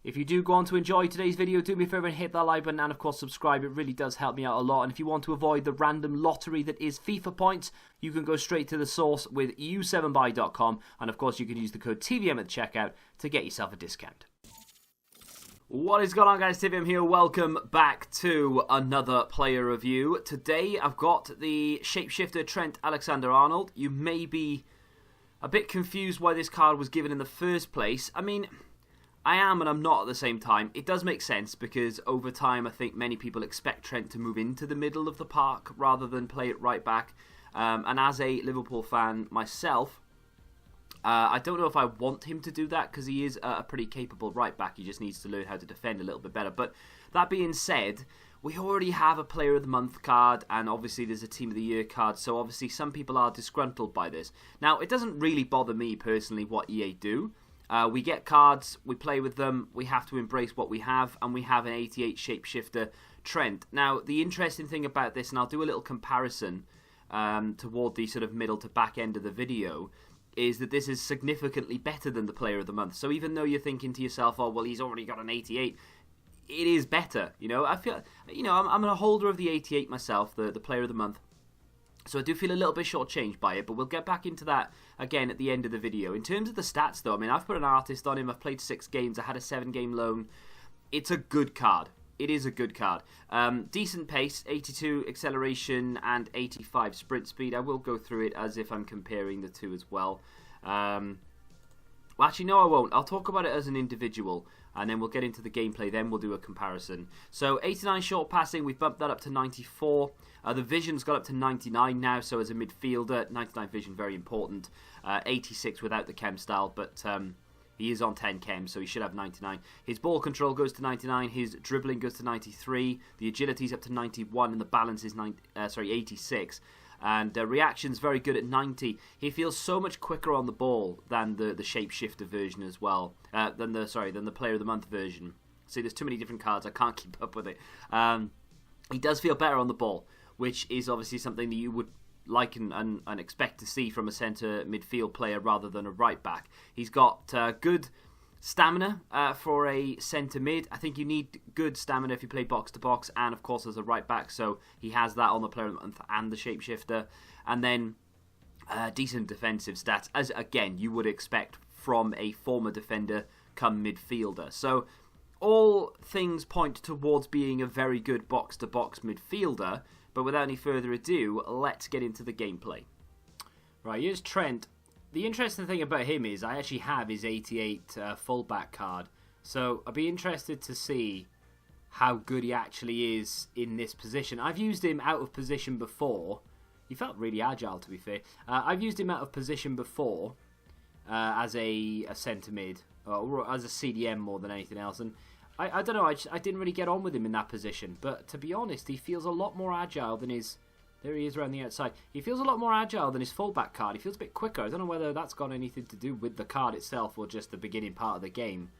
If you do go on to enjoy today's video, do me a favour and hit that like button and of course subscribe. It really does help me out a lot. And if you want to avoid the random lottery that is FIFA points, you can go straight to the source with u7buy.com, and of course you can use the code TVM at the checkout to get yourself a discount. What is going on, guys? TVM here. Welcome back to another player review. Today I've got the Shapeshifter Trent Alexander-Arnold. You may be a bit confused why this card was given in the first place. I mean, I am and I'm not at the same time. It does make sense because over time I think many people expect Trent to move into the middle of the park rather than play it right back. And as a Liverpool fan myself, I don't know if I want him to do that because he is a pretty capable right back. He just needs to learn how to defend a little bit better. But that being said, we already have a Player of the Month card, and obviously there's a Team of the Year card, so obviously some people are disgruntled by this. Now, it doesn't really bother me personally what EA do. We get cards, we play with them, we have to embrace what we have, and we have an 88 Shapeshifter Trent. Now, the interesting thing about this, and I'll do a little comparison toward the sort of middle to back end of the video, is that this is significantly better than the Player of the Month. So even though you're thinking to yourself, oh, well, he's already got an 88, it is better. You know, I feel, you know, I'm a holder of the 88 myself, the Player of the Month. So I do feel a little bit shortchanged by it, but we'll get back into that again at the end of the video. In terms of the stats, though, I mean, I've put an artist on him. I've played 6 games. I had a 7-game loan. It's a good card. It is a good card. Decent pace, 82 acceleration and 85 sprint speed. I will go through it as if I'm comparing the two as well. Well, actually, no, I won't. I'll talk about it as an individual, and then we'll get into the gameplay. Then we'll do a comparison. So 89 short passing, we've bumped that up to 94. The vision's got up to 99 now, so as a midfielder, 99 vision, very important. 86 without the chem style, but he is on 10 chem, so he should have 99. His ball control goes to 99, his dribbling goes to 93, the agility's up to 91, and the balance is 86. And reaction's very good at 90. He feels so much quicker on the ball than the Shapeshifter version as well. Than the Player of the Month version. See, there's too many different cards. I can't keep up with it. He does feel better on the ball, which is obviously something that you would like and expect to see from a centre midfield player rather than a right back. He's got good stamina for a centre mid. I think you need good stamina if you play box to box, and of course as a right back, so he has that on the Player of the Month and the Shapeshifter. And then decent defensive stats, as again you would expect from a former defender come midfielder. So all things point towards being a very good box to box midfielder. But without any further ado, let's get into the gameplay. Right, here's Trent. The interesting thing about him is I actually have his 88 fullback card. So I'd be interested to see how good he actually is in this position. I've used him out of position before. He felt really agile, to be fair. I've used him out of position before as a centre mid, or as a CDM more than anything else. And I don't know, I didn't really get on with him in that position. But to be honest, he feels a lot more agile than his... There he is around the outside. He feels a lot more agile than his fullback card. He feels a bit quicker. I don't know whether that's got anything to do with the card itself or just the beginning part of the game.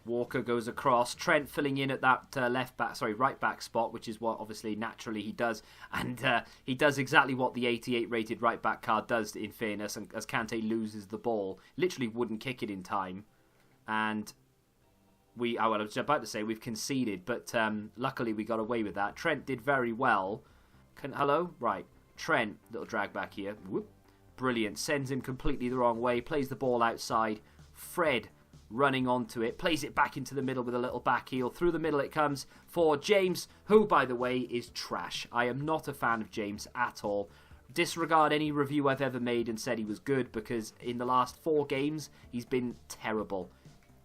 Walker goes across. Trent filling in at that right back spot, which is what obviously naturally he does. And he does exactly what the 88 rated right back card does, in fairness. And as Kante loses the ball, literally wouldn't kick it in time. And I was about to say we've conceded, but luckily we got away with that. Trent did very well. Hello? Right. Trent, little drag back here. Whoop. Brilliant. Sends him completely the wrong way. Plays the ball outside. Fred running onto it. Plays it back into the middle with a little back heel. Through the middle it comes for James, who, by the way, is trash. I am not a fan of James at all. Disregard any review I've ever made and said he was good, because in the last 4 games, he's been terrible.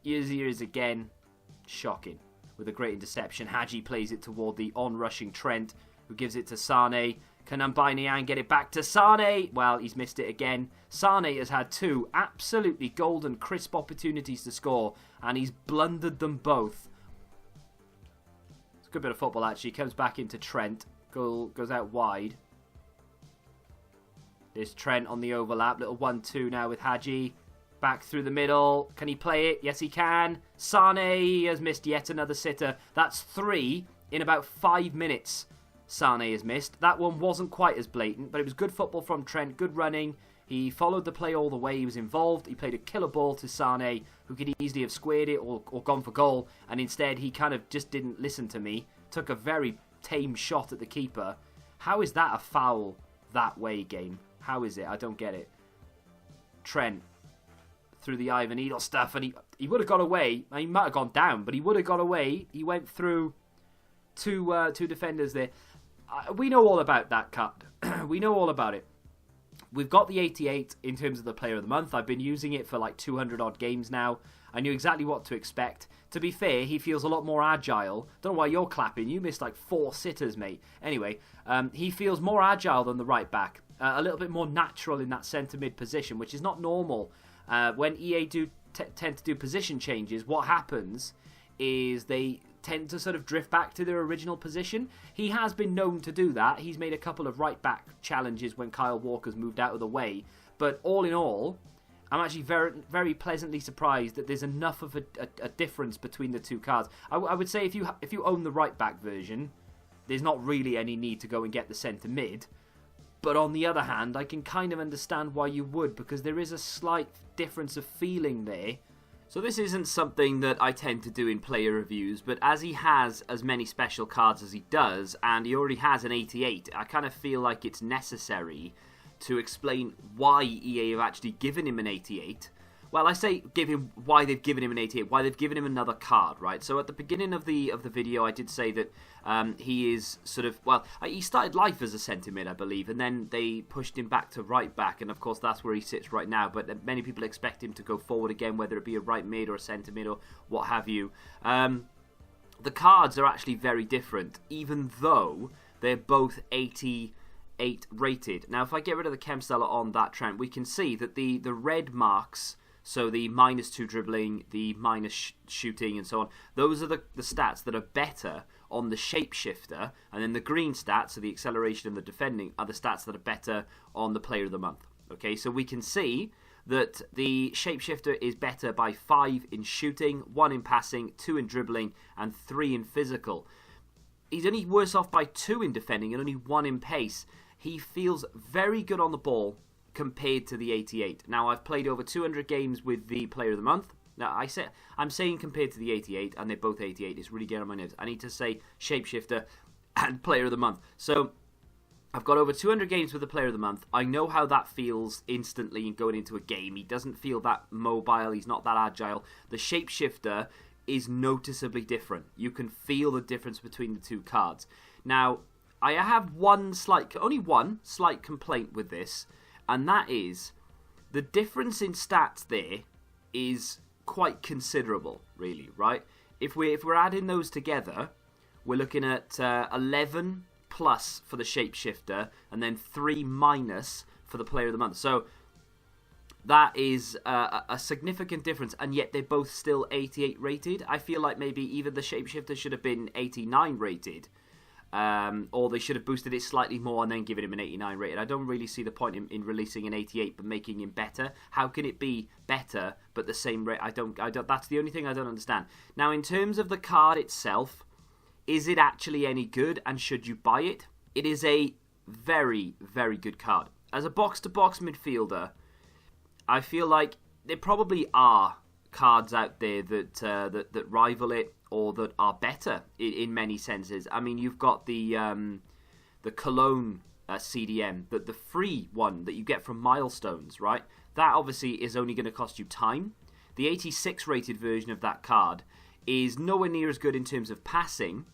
Here he is again. Shocking. With a great interception. Hadji plays it toward the on-rushing Trent, who gives it to Sane. Can Niang get it back to Sane? Well, he's missed it again. Sane has had 2 absolutely golden, crisp opportunities to score, and he's blundered them both. It's a good bit of football, actually. Comes back into Trent. Goes out wide. There's Trent on the overlap. Little 1-2 now with Hadji. Back through the middle. Can he play it? Yes, he can. Sane has missed yet another sitter. That's 3 in about 5 minutes. Sane has missed. That one wasn't quite as blatant, but it was good football from Trent. Good running. He followed the play all the way. He was involved. He played a killer ball to Sane, who could easily have squared it or gone for goal. And instead, he kind of just didn't listen to me. Took a very tame shot at the keeper. How is that a foul that way, game? How is it? I don't get it. Trent through the Ivan Needle stuff, and he would have got away. He might have gone down, but he would have got away. He went through two defenders there. We know all about that cut. We know all about it. We've got the 88 in terms of the player of the month. I've been using it for like 200 odd games now. I knew exactly what to expect. To be fair, he feels a lot more agile. Don't know why you're clapping. You missed like 4 sitters, mate. Anyway, he feels more agile than the right back. A little bit more natural in that centre mid position, which is not normal. When EA tend to do position changes, what happens is they tend to sort of drift back to their original position. He has been known to do that. He's made a couple of right back challenges when Kyle Walker's moved out of the way. But all in all, I'm actually very, very pleasantly surprised that there's enough of a difference between the two cards. I would say if you own the right back version, there's not really any need to go and get the centre mid. But on the other hand, I can kind of understand why you would, because there is a slight difference of feeling there. So this isn't something that I tend to do in player reviews, but as he has as many special cards as he does, and he already has an 88, I kind of feel like it's necessary to explain why EA have actually given him an 88. Well, I say why they've given him an 88, why they've given him another card, right? So at the beginning of the video, I did say that he is sort of, well, he started life as a centre mid, I believe, and then they pushed him back to right back, and of course that's where he sits right now, but many people expect him to go forward again, whether it be a right mid or a centre mid or what have you. The cards are actually very different, even though they're both 88 rated. Now, if I get rid of the chem stellar on that Trent, we can see that the red marks, so the -2 dribbling, the minus shooting and so on, those are the stats that are better on the Shapeshifter, and then the green stats, so the acceleration and the defending, are the stats that are better on the player of the month. Okay, so we can see that the Shapeshifter is better by 5 in shooting, 1 in passing, 2 in dribbling, and 3 in physical. He's only worse off by 2 in defending and only 1 in pace. He feels very good on the ball compared to the 88. Now, I've played over 200 games with the Player of the Month. Now, I'm saying compared to the 88, and they're both 88. It's really getting on my nerves. I need to say Shapeshifter and Player of the Month. So, I've got over 200 games with the Player of the Month. I know how that feels instantly going into a game. He doesn't feel that mobile. He's not that agile. The Shapeshifter is noticeably different. You can feel the difference between the two cards. Now, I have only one slight complaint with this, and that is the difference in stats there is quite considerable, really, right? If we're adding those together, we're looking at 11 plus for the Shapeshifter and then 3 minus for the Player of the Month. So that is a significant difference, and yet they're both still 88 rated. I feel like maybe even the Shapeshifter should have been 89 rated. Or they should have boosted it slightly more and then given him an 89 rated. I don't really see the point in releasing an 88 but making him better. How can it be better but the same rate? I don't. That's the only thing I don't understand. Now, in terms of the card itself, is it actually any good and should you buy it? It is a very, very good card. As a box-to-box midfielder, I feel like there probably are cards out there that rival it, or that are better in many senses. I mean, you've got the Cologne CDM, the free one that you get from Milestones, right? That obviously is only going to cost you time. The 86 rated version of that card is nowhere near as good in terms of passing,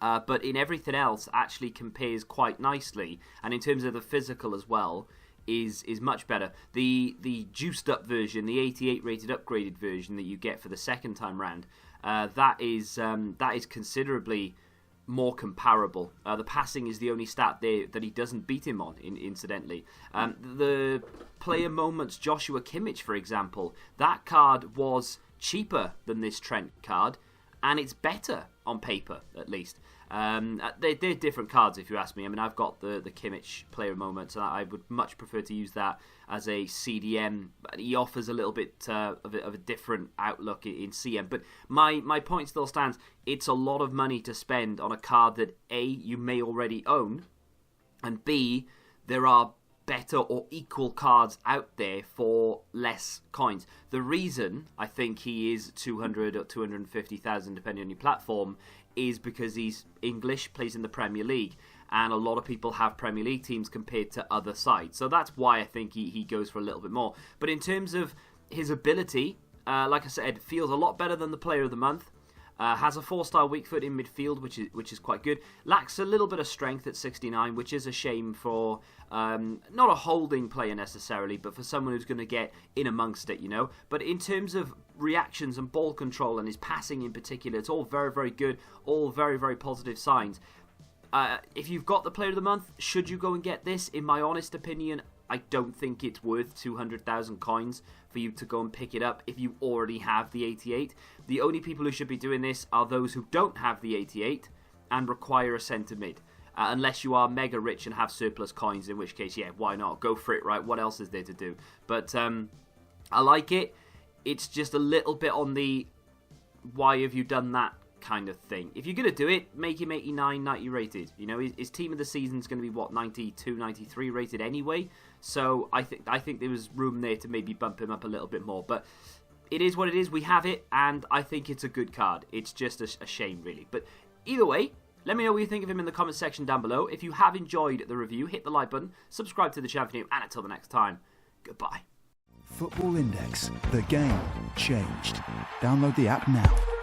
but in everything else actually compares quite nicely, and in terms of the physical as well, is much better. The juiced up version, the 88 rated upgraded version that you get for the second time round, that is considerably more comparable. The passing is the only stat there that he doesn't beat him on, incidentally. The player moments Joshua Kimmich, for example, that card was cheaper than this Trent card, and it's better on paper, at least. They're different cards, if you ask me. I mean, I've got the Kimmich player moments, and I would much prefer to use that as a CDM. He offers a little bit of a different outlook in CM. But my point still stands. It's a lot of money to spend on a card that A, you may already own, and B, there are better or equal cards out there for less coins. The reason I think he is 200 or 250,000, depending on your platform, is because he's English, plays in the Premier League, and a lot of people have Premier League teams compared to other sides. So that's why I think he goes for a little bit more. But in terms of his ability, like I said, feels a lot better than the Player of the Month. Has a 4-star weak foot in midfield, which is quite good. Lacks a little bit of strength at 69, which is a shame for not a holding player necessarily, but for someone who's going to get in amongst it, you know. But in terms of reactions and ball control and his passing in particular, it's all very, very good. All very, very positive signs. If you've got the Player of the Month, should you go and get this? In my honest opinion, I don't think it's worth 200,000 coins for you to go and pick it up if you already have the 88. The only people who should be doing this are those who don't have the 88 and require a centre mid. Unless you are mega rich and have surplus coins, in which case, yeah, why not? Go for it, right? What else is there to do? But I like it. It's just a little bit on the why have you done that kind of thing. If you're going to do it, make him 89, 90 rated. You know, his team of the season is going to be, what, 92, 93 rated anyway? So I think there was room there to maybe bump him up a little bit more. But it is what it is. We have it, and I think it's a good card. It's just a shame, really. But either way, let me know what you think of him in the comment section down below. If you have enjoyed the review, hit the like button, subscribe to the channel, and until the next time, goodbye. Football Index. The game changed. Download the app now.